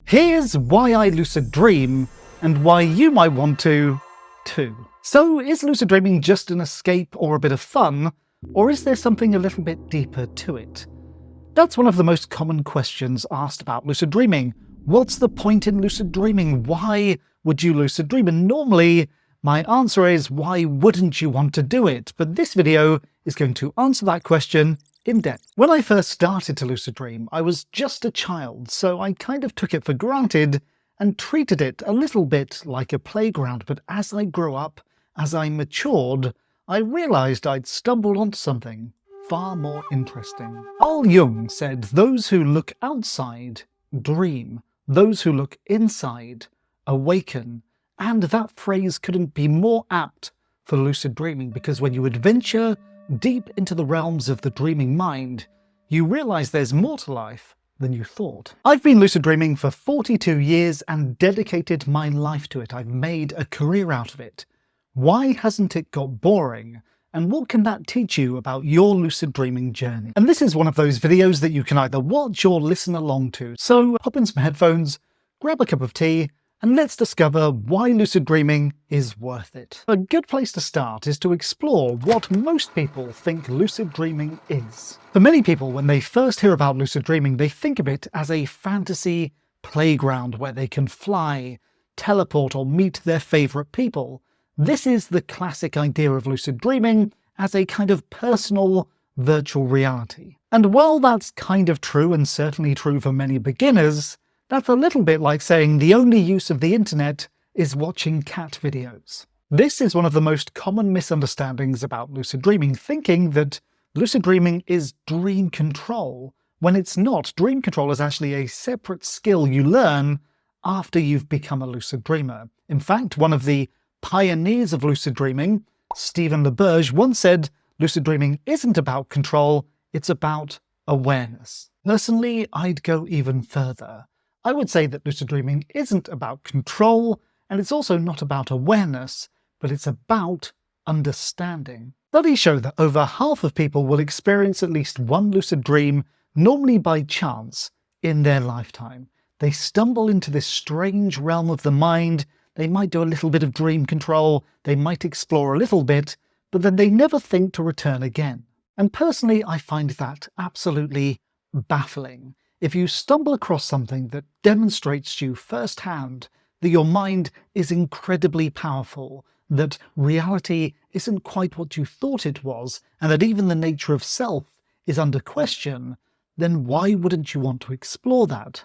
Here's why I lucid dream, and why you might want to, too. So, is lucid dreaming just an escape or a bit of fun, or is there something a little bit deeper to it? That's one of the most common questions asked about lucid dreaming. What's the point in lucid dreaming? Why would you lucid dream? And normally, my answer is, why wouldn't you want to do it? But this video is going to answer that question in depth. When I first started to lucid dream, I was just a child, so I kind of took it for granted and treated it a little bit like a playground. But as I grew up, as I matured, I realized I'd stumbled onto something far more interesting. Carl Jung said, "Those who look outside dream, those who look inside awaken." And that phrase couldn't be more apt for lucid dreaming, because when you adventure deep into the realms of the dreaming mind, you realize there's more to life than you thought. I've been lucid dreaming for 42 years and dedicated my life to it. I've made a career out of it. Why hasn't it got boring? And what can that teach you about your lucid dreaming journey? And this is one of those videos that you can either watch or listen along to. So hop in some headphones, grab a cup of tea, and let's discover why lucid dreaming is worth it. A good place to start is to explore what most people think lucid dreaming is. For many people, when they first hear about lucid dreaming, they think of it as a fantasy playground where they can fly, teleport, or meet their favourite people. This is the classic idea of lucid dreaming as a kind of personal virtual reality. And while that's kind of true, and certainly true for many beginners, that's a little bit like saying the only use of the internet is watching cat videos. This is one of the most common misunderstandings about lucid dreaming, thinking that lucid dreaming is dream control, when it's not. Dream control is actually a separate skill you learn after you've become a lucid dreamer. In fact, one of the pioneers of lucid dreaming, Stephen LaBerge, once said, lucid dreaming isn't about control, it's about awareness. Personally, I'd go even further. I would say that lucid dreaming isn't about control, and it's also not about awareness, but it's about understanding. Studies show that over half of people will experience at least one lucid dream, normally by chance, in their lifetime. They stumble into this strange realm of the mind. They might do a little bit of dream control, they might explore a little bit, but then they never think to return again. And personally, I find that absolutely baffling. If you stumble across something that demonstrates to you firsthand that your mind is incredibly powerful, that reality isn't quite what you thought it was, and that even the nature of self is under question, then why wouldn't you want to explore that?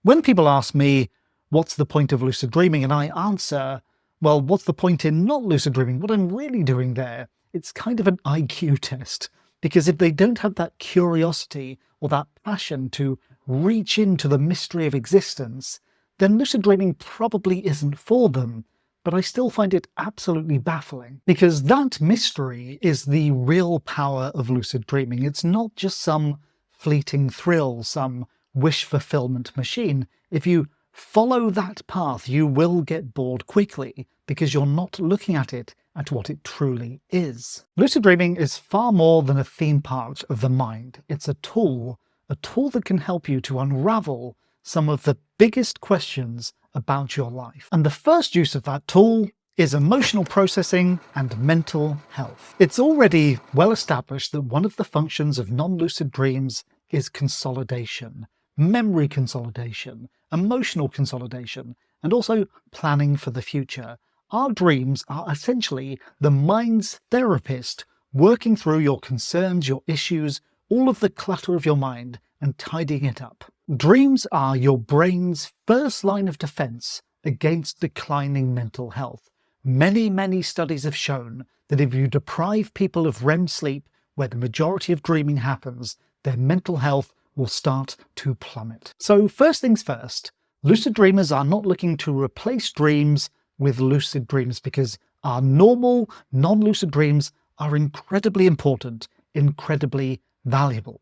When people ask me, what's the point of lucid dreaming? And I answer, well, what's the point in not lucid dreaming? What I'm really doing there, it's kind of an IQ test. Because if they don't have that curiosity or that passion to reach into the mystery of existence, then lucid dreaming probably isn't for them. But I still find it absolutely baffling, because that mystery is the real power of lucid dreaming. It's not just some fleeting thrill, some wish fulfillment machine. If you follow that path, you will get bored quickly, because you're not looking at it at what it truly is. Lucid dreaming is far more than a theme park of the mind. It's a tool that can help you to unravel some of the biggest questions about your life. And the first use of that tool is emotional processing and mental health. It's already well established that one of the functions of non-lucid dreams is consolidation, memory consolidation, emotional consolidation, and also planning for the future. Our dreams are essentially the mind's therapist, working through your concerns, your issues, all of the clutter of your mind, and tidying it up. Dreams are your brain's first line of defense against declining mental health. Many studies have shown that if you deprive people of REM sleep, where the majority of dreaming happens, their mental health will start to plummet. So first things first, lucid dreamers are not looking to replace dreams with lucid dreams, because our normal, non-lucid dreams are incredibly important, incredibly valuable.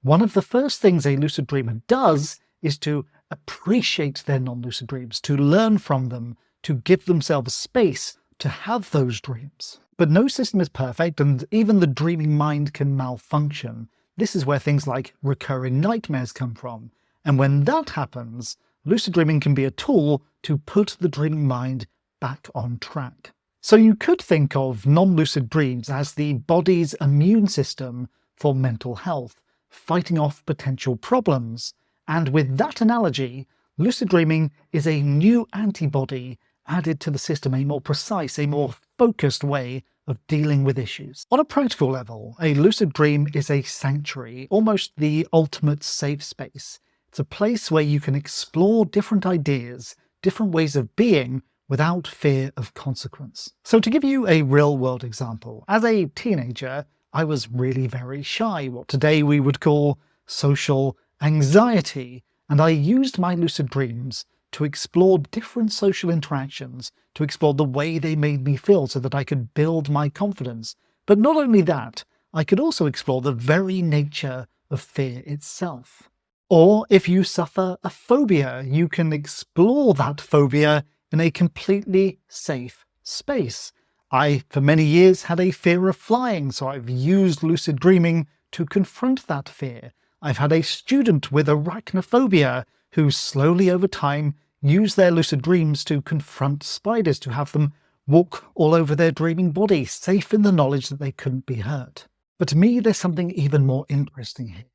One of the first things a lucid dreamer does is to appreciate their non-lucid dreams, to learn from them, to give themselves space to have those dreams. But no system is perfect, and even the dreaming mind can malfunction. This is where things like recurring nightmares come from. And when that happens, lucid dreaming can be a tool to put the dreaming mind back on track. So you could think of non-lucid dreams as the body's immune system for mental health, fighting off potential problems. And with that analogy, lucid dreaming is a new antibody added to the system, a more precise, a more focused way of dealing with issues. On a practical level, a lucid dream is a sanctuary, almost the ultimate safe space. It's a place where you can explore different ideas, different ways of being, without fear of consequence. So to give you a real-world example, as a teenager, I was really very shy, what today we would call social anxiety, and I used my lucid dreams to explore different social interactions, to explore the way they made me feel so that I could build my confidence. But not only that, I could also explore the very nature of fear itself. Or if you suffer a phobia, you can explore that phobia in a completely safe space. I, for many years, had a fear of flying, so I've used lucid dreaming to confront that fear. I've had a student with arachnophobia who slowly over time used their lucid dreams to confront spiders, to have them walk all over their dreaming body, safe in the knowledge that they couldn't be hurt. But to me, there's something even more interesting here.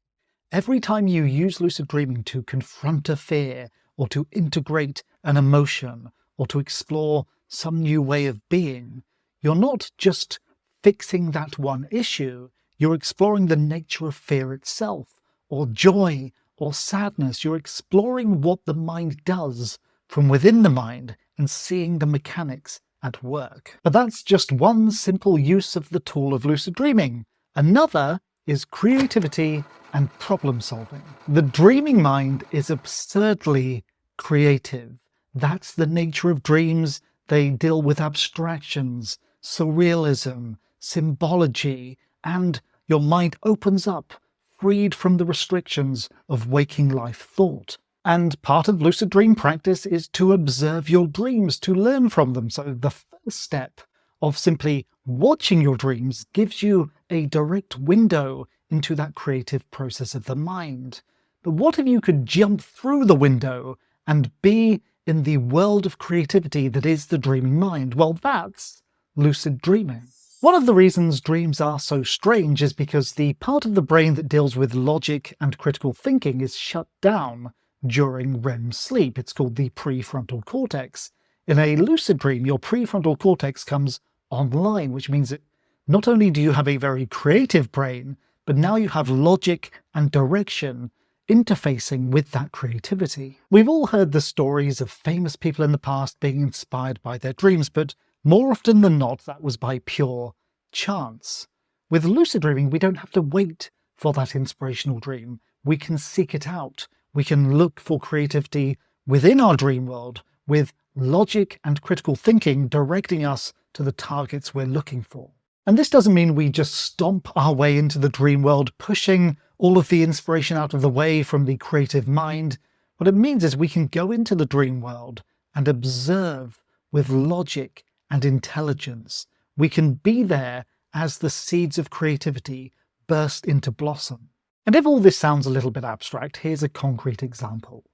Every time you use lucid dreaming to confront a fear, or to integrate an emotion, or to explore some new way of being, you're not just fixing that one issue, you're exploring the nature of fear itself, or joy, or sadness. You're exploring what the mind does from within the mind and seeing the mechanics at work. But that's just one simple use of the tool of lucid dreaming. Another is creativity and problem solving. The dreaming mind is absurdly creative. That's the nature of dreams. They deal with abstractions, surrealism, symbology, and your mind opens up, freed from the restrictions of waking life thought. And part of lucid dream practice is to observe your dreams, to learn from them. So the first step of simply watching your dreams gives you a direct window into that creative process of the mind. But what if you could jump through the window and be in the world of creativity that is the dreaming mind? Well, that's lucid dreaming. One of the reasons dreams are so strange is because the part of the brain that deals with logic and critical thinking is shut down during REM sleep. It's called the prefrontal cortex. In a lucid dream, your prefrontal cortex comes online, which means that not only do you have a very creative brain, but now you have logic and direction interfacing with that creativity. We've all heard the stories of famous people in the past being inspired by their dreams, but more often than not, that was by pure chance. With lucid dreaming, we don't have to wait for that inspirational dream. We can seek it out. We can look for creativity within our dream world, with logic and critical thinking directing us to the targets we're looking for. And this doesn't mean we just stomp our way into the dream world, pushing all of the inspiration out of the way from the creative mind. What it means is we can go into the dream world and observe with logic and intelligence. We can be there as the seeds of creativity burst into blossom. And if all this sounds a little bit abstract, here's a concrete example.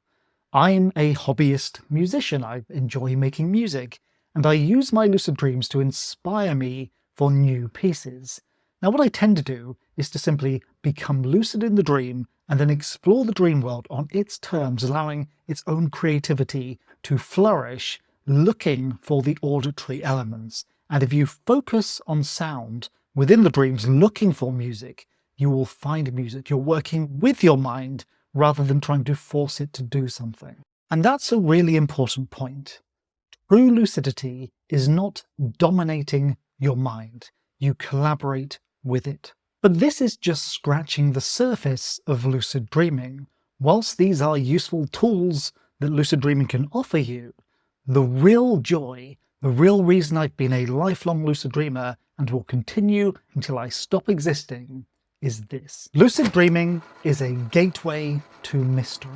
I'm a hobbyist musician. I enjoy making music, and I use my lucid dreams to inspire me for new pieces. Now, what I tend to do is to simply become lucid in the dream and then explore the dream world on its terms, allowing its own creativity to flourish, looking for the auditory elements. And if you focus on sound within the dreams, looking for music, you will find music. You're working with your mind rather than trying to force it to do something. And that's a really important point. True lucidity is not dominating your mind. You collaborate with it. But this is just scratching the surface of lucid dreaming. Whilst these are useful tools that lucid dreaming can offer you, the real joy, the real reason I've been a lifelong lucid dreamer and will continue until I stop existing, is this. Lucid dreaming is a gateway to mystery.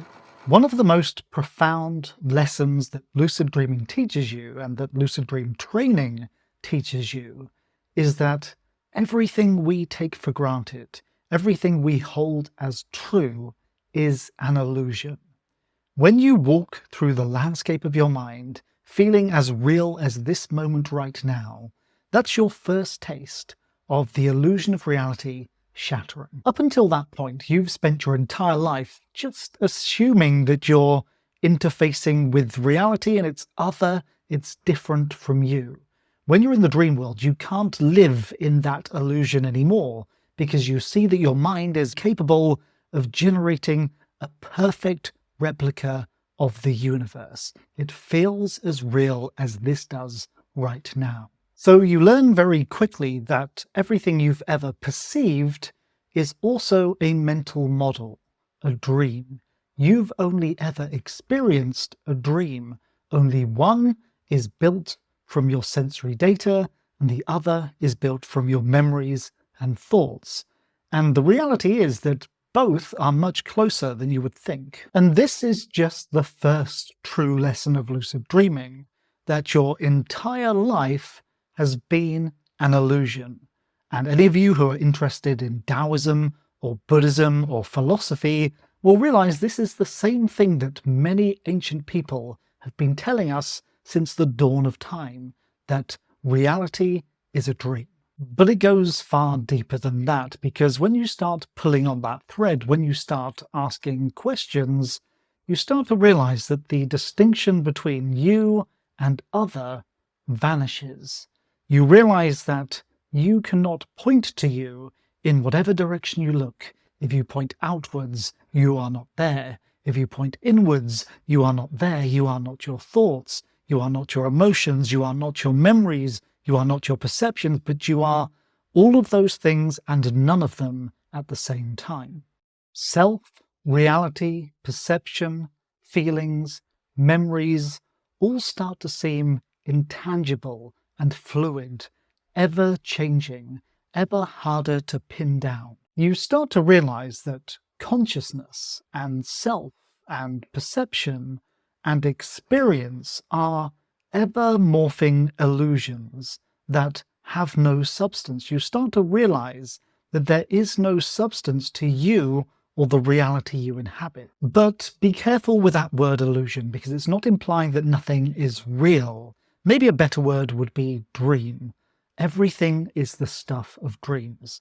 One of the most profound lessons that lucid dreaming teaches you, and that lucid dream training teaches you, is that everything we take for granted, everything we hold as true, is an illusion. When you walk through the landscape of your mind, feeling as real as this moment right now, that's your first taste of the illusion of reality shattering. Up until that point, you've spent your entire life just assuming that you're interfacing with reality and it's different from you. When you're in the dream world, you can't live in that illusion anymore because you see that your mind is capable of generating a perfect replica of the universe. It feels as real as this does right now. So you learn very quickly that everything you've ever perceived is also a mental model, a dream. You've only ever experienced a dream. Only one is built from your sensory data, and the other is built from your memories and thoughts. And the reality is that both are much closer than you would think. And this is just the first true lesson of lucid dreaming, that your entire life has been an illusion. And any of you who are interested in Taoism or Buddhism or philosophy will realize this is the same thing that many ancient people have been telling us since the dawn of time, that reality is a dream. But it goes far deeper than that, because when you start pulling on that thread, when you start asking questions, you start to realize that the distinction between you and other vanishes. You realize that you cannot point to you in whatever direction you look. If you point outwards, you are not there. If you point inwards, you are not there. You are not your thoughts. You are not your emotions. You are not your memories. You are not your perceptions, but you are all of those things and none of them at the same time. Self, reality, perception, feelings, memories all start to seem intangible and fluid, ever changing, ever harder to pin down. You start to realize that consciousness and self and perception and experience are ever morphing illusions that have no substance. You start to realize that there is no substance to you or the reality you inhabit. But be careful with that word illusion, because it's not implying that nothing is real. Maybe a better word would be dream. Everything is the stuff of dreams.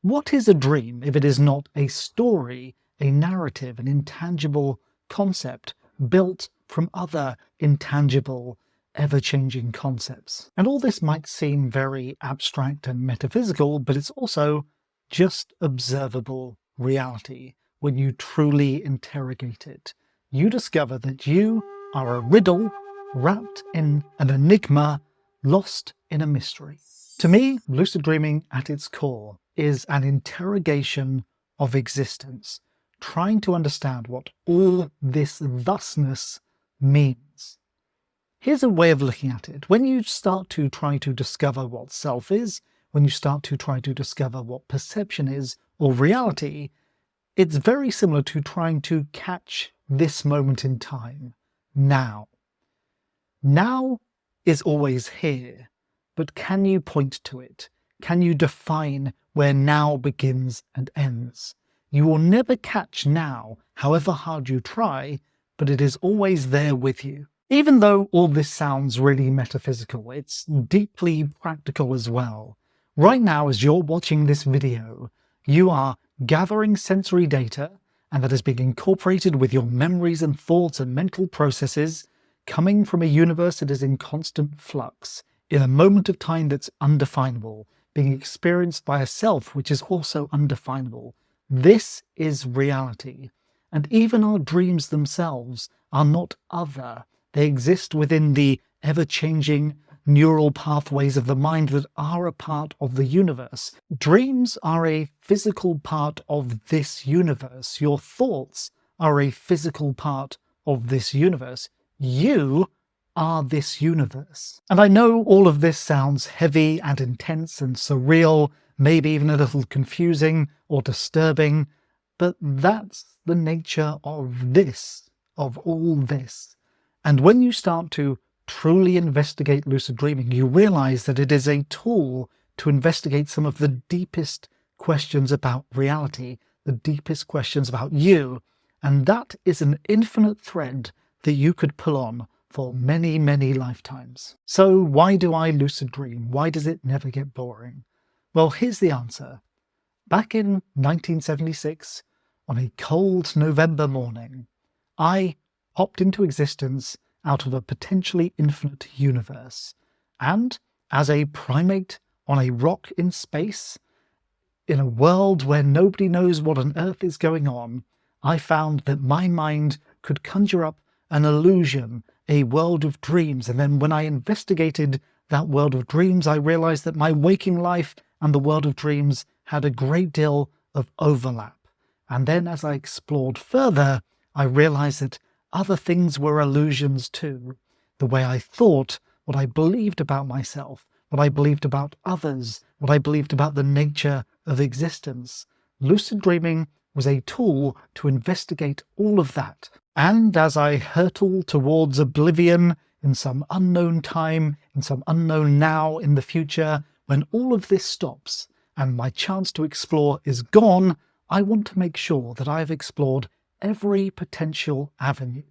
What is a dream if it is not a story, a narrative, an intangible concept built from other intangible, ever-changing concepts? And all this might seem very abstract and metaphysical, but it's also just observable reality. When you truly interrogate it, you discover that you are a riddle wrapped in an enigma, lost in a mystery. To me, lucid dreaming at its core is an interrogation of existence, trying to understand what all this thusness means. Here's a way of looking at it. When you start to try to discover what self is, when you start to try to discover what perception is, or reality, it's very similar to trying to catch this moment in time, now. Now is always here, but can you point to it? Can you define where now begins and ends? You will never catch now, however hard you try, but it is always there with you. Even though all this sounds really metaphysical, it's deeply practical as well. Right now, as you're watching this video, you are gathering sensory data, and that is being incorporated with your memories and thoughts and mental processes, coming from a universe that is in constant flux, in a moment of time that's undefinable, being experienced by a self which is also undefinable. This is reality. And even our dreams themselves are not other. They exist within the ever-changing neural pathways of the mind that are a part of the universe. Dreams are a physical part of this universe. Your thoughts are a physical part of this universe. You are this universe. And I know all of this sounds heavy and intense and surreal, maybe even a little confusing or disturbing, but that's the nature of this, of all this. And when you start to truly investigate lucid dreaming, you realize that it is a tool to investigate some of the deepest questions about reality, the deepest questions about you, And that is an infinite thread that you could pull on for many, many lifetimes. So why do I lucid dream? Why does it never get boring? Well, here's the answer. Back in 1976, on a cold November morning, I popped into existence out of a potentially infinite universe. And as a primate on a rock in space, in a world where nobody knows what on earth is going on, I found that my mind could conjure up an illusion, a world of dreams. And then when I investigated that world of dreams, I realized that my waking life and the world of dreams had a great deal of overlap. And then as I explored further, I realized that other things were illusions too. The way I thought, what I believed about myself, what I believed about others, what I believed about the nature of existence. Lucid dreaming was a tool to investigate all of that. And as I hurtle towards oblivion in some unknown time, in some unknown now in the future, when all of this stops and my chance to explore is gone, I want to make sure that I have explored every potential avenue,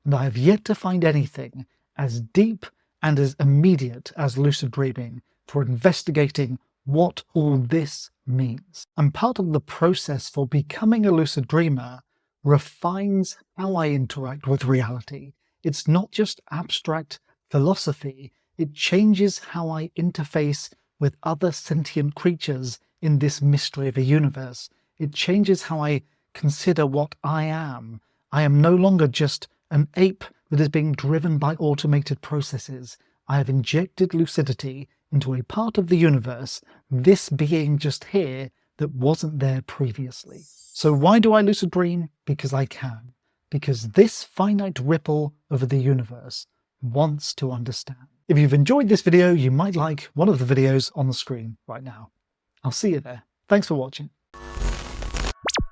and I have yet to find anything as deep and as immediate as lucid dreaming for investigating what all this means. And part of the process for becoming a lucid dreamer refines how I interact with reality. It's not just abstract philosophy, it changes how I interface with other sentient creatures in this mystery of a universe. It changes how I consider what I am. I am no longer just an ape that is being driven by automated processes. I have injected lucidity into a part of the universe, this being just here, that wasn't there previously. So why do I lucid dream? Because I can. Because this finite ripple over the universe wants to understand. If you've enjoyed this video, you might like one of the videos on the screen right now. I'll see you there. Thanks for watching.